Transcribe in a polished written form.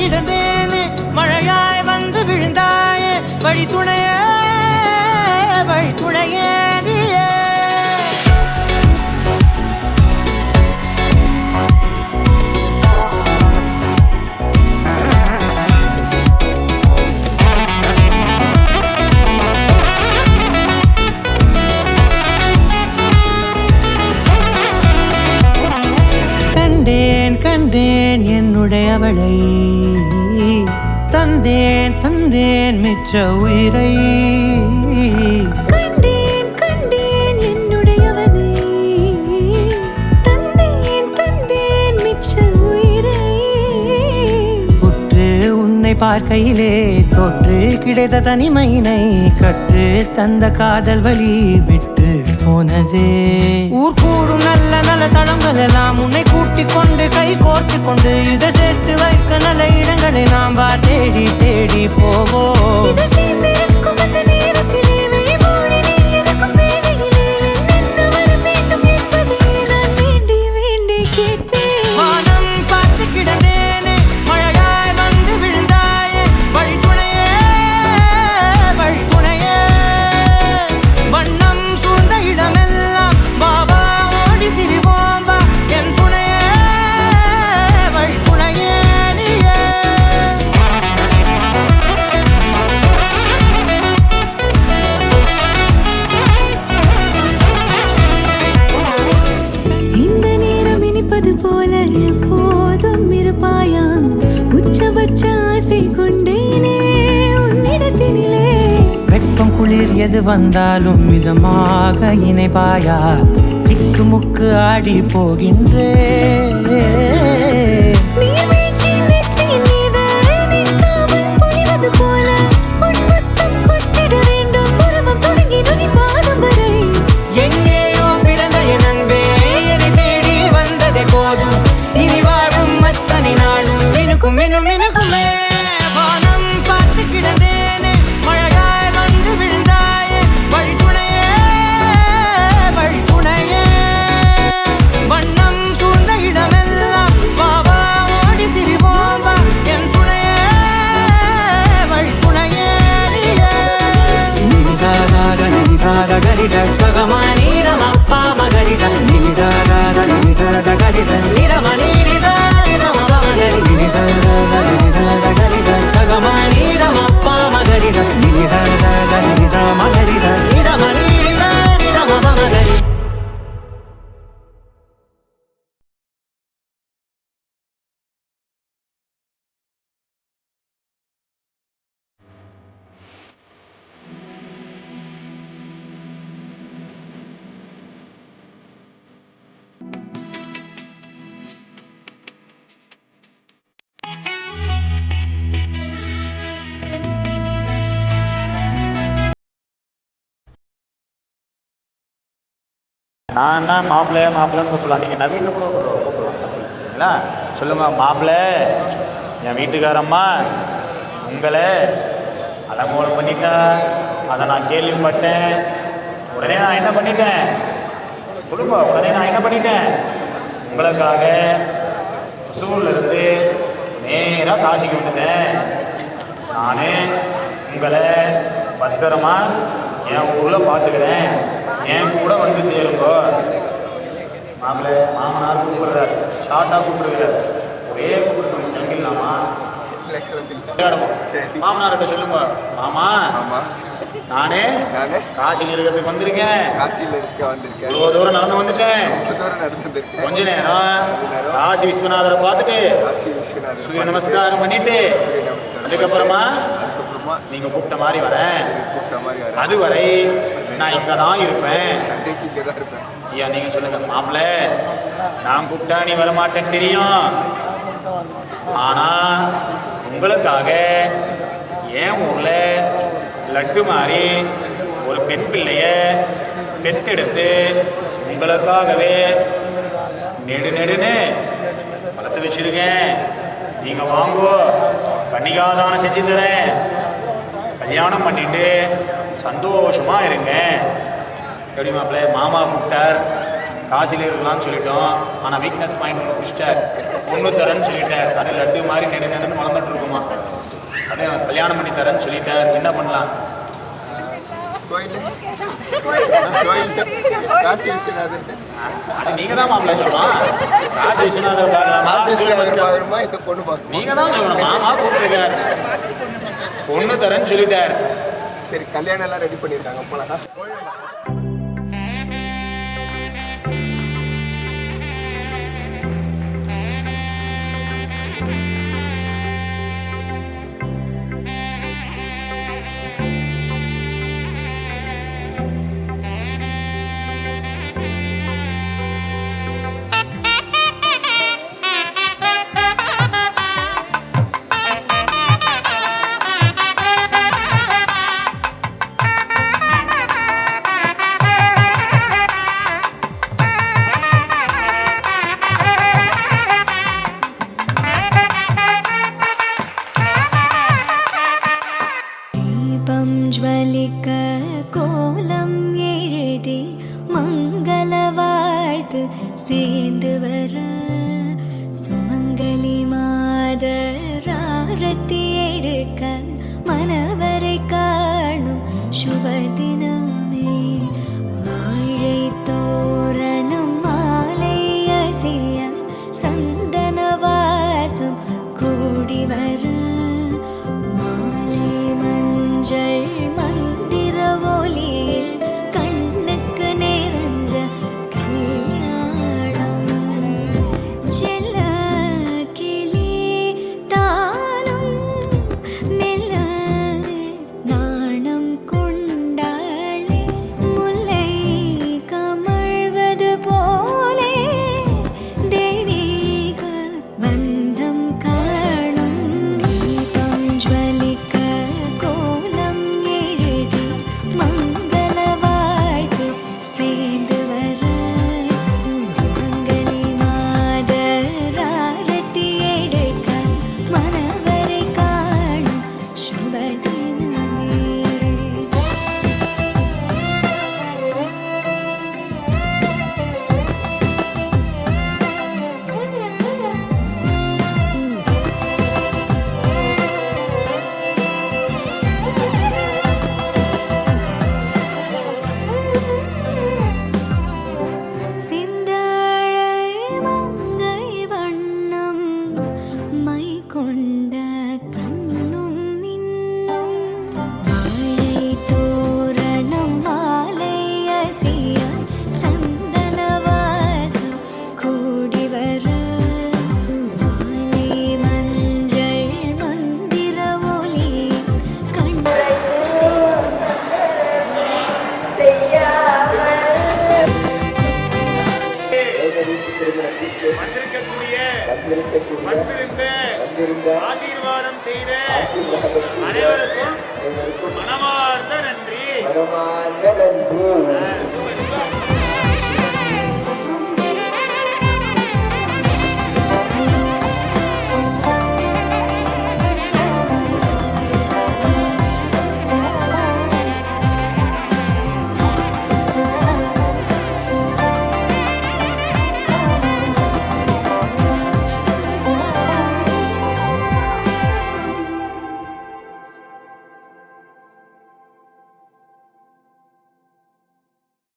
கிடந்தேனே மழையாய் வந்து விழுந்தாயே வழி துணையே நீயே. கண்டேன் என்னுடையவளை தந்தேன் மிச்ச உயிரை. கண்டேன் என்னுடையவனை தந்தேன் மிச்ச உயிரை. உற்று உன்னை பார்க்கையிலே தொற்று கிடைத்த தனிமையினை கற்று தந்த காதல் வலி விட்டு போனதே. ஊர் கூடும் நல்ல நல்ல தளங்கள் எல்லாம் உன்னை கூட்டிக் கொண்டு கை கோர்த்து கொண்டு இதை சேர்த்து வைக்க நல்ல இடங்களை நாம் வா தேடி தேடி போவோம். வெப்பம் குளிர் எது வந்தாலும் மிதமாக இணைப்பாயா திக்கு முக்கு ஆடி போகின்றே. எங்கேயோ பிறந்த என் அன்பே என்னை தேடி வந்ததே போதும் இனி வாழும் அத்தனை நாளும் மினுக்கும் மினுக்குமே. வானம் பார்த்து கிடந்தேனே மழையாய் வந்து விழுந்தாயே வழி துணையே வண்ணம் சூழ்ந்த இடமெல்லாம் பாவா ஓடி திரிவோம் வா என் துணையே வழி துணையே நினிசாக கரிச ககமானீரம் அப்பா மகரிச நினிசாக கரிச நிரமனீரிதா நான் மாப்பிள்ளைன்னு கூப்பிடலாம். நீங்கள் நவீன கூட சரிங்களா? சொல்லுங்கள் மாப்பிள்ளை என் வீட்டுக்காரம்மா உங்களை அலங்கோலம் பண்ணிட்டா. அதை நான் கேள்விப்பட்டேன். உடனே நான் என்ன பண்ணிட்டேன் சொல்லுங்க. உடனே நான் என்ன பண்ணிட்டேன் உங்களுக்காக சூழ்நிலிருந்து நேராக காசிக்கு வந்துட்டேன். நான் உங்களை பத்திரமா என் ஊரில் பார்த்துக்கிறேன். என் கூட வந்து சேருங்கோ. மாப்பிள்ளை மாமனார் கூப்பிடுறாரு, ஷார்ட்டாக கூப்பிடுறாரு. ஒரே கூப்பிட்டு கிளம்பிடலாமா? மாமனார்கிட்ட சொல்லுங்க. மாமா நானே காசியில் இருக்கிறதுக்கு வந்திருக்கேன். இவ்வளோ தூரம் நடந்து வந்துட்டேன். கொஞ்ச நேரம் காசி விஸ்வநாதரை பார்த்துட்டு சூரிய நமஸ்காரம் பண்ணிட்டு அதுக்கப்புறமா நீங்க கூப்பிட்ட மாதிரி வரேன். அதுவரை நான் இங்கே தான் இருப்பேன். ஐயா நீங்க சொல்லுங்க மாப்பிள்ளை, நான் கூப்பிட்டா நீ வரமாட்டேன்னு தெரியும். ஆனா உங்களுக்காக என் ஊர்ல லட்டு மாதிரி ஒரு பெண் பிள்ளைய பெத்தெடுத்து உங்களுக்காகவே நெடுன்னு வளர்த்து வச்சிருக்கேன். நீங்க வாங்கோ, கன்னிகாதானம் செஞ்சு தரேன். கல்யாணம் பண்ணிட்டு சந்தோஷமா இருங்க. எப்படி மாப்பிள்ளை? மாமா கூப்பிட்டார், காசிலே இருக்கலாம்னு சொல்லிட்டோம். ஆனால் வீக்னஸ் பாயிண்ட் ஒன்று பிடிச்சிட்டார். பொண்ணு தரேன்னு சொல்லிட்டார். அது லட்டு மாதிரி நெடுன்னு வளர்ந்துட்டு இருக்குமா. அதே கல்யாணம் பண்ணி தரேன்னு சொல்லிட்டார். என்ன பண்ணலாம்? அது நீங்க தான் மாப்பிள்ள சொல்லலாம். காசி விஸ்வநாதர் பார்க்கலாமா? நீங்க தான் சொல்லணும். மாமா கூப்பிட்டுருக்கார், பொண்ணு தரேன்னு சொல்லிட்டார். சரி, கல்யாணம் எல்லாம் ரெடி பண்ணியிருக்காங்க போலாம். ஜ்வலிக்க கோலம் எழுதி மங்கள வாழ்த்து சேர்ந்து வர சுமங்கலி மாதர் ஆரத்தி எடுக்க மனவரை காணும் சுப தினமே. வாழை தோரணம் மாலை அசைய சந்தன வாசம் கூடி வர மந்திர ஒலியில் கண்ணுக்கு நிறைஞ்ச கல்யாணம். செல்ல கிளி தானும் மெல்ல நாணம் கொண்டாளே முல்லை கமழ்வது போலே தெய்வீக பந்தம் காணும். தீபம் ஜ்வலிக்க வந்திருந்த ஆசீர்வாதம் செய்த அனைவருக்கும் மனமார்ந்த நன்றி.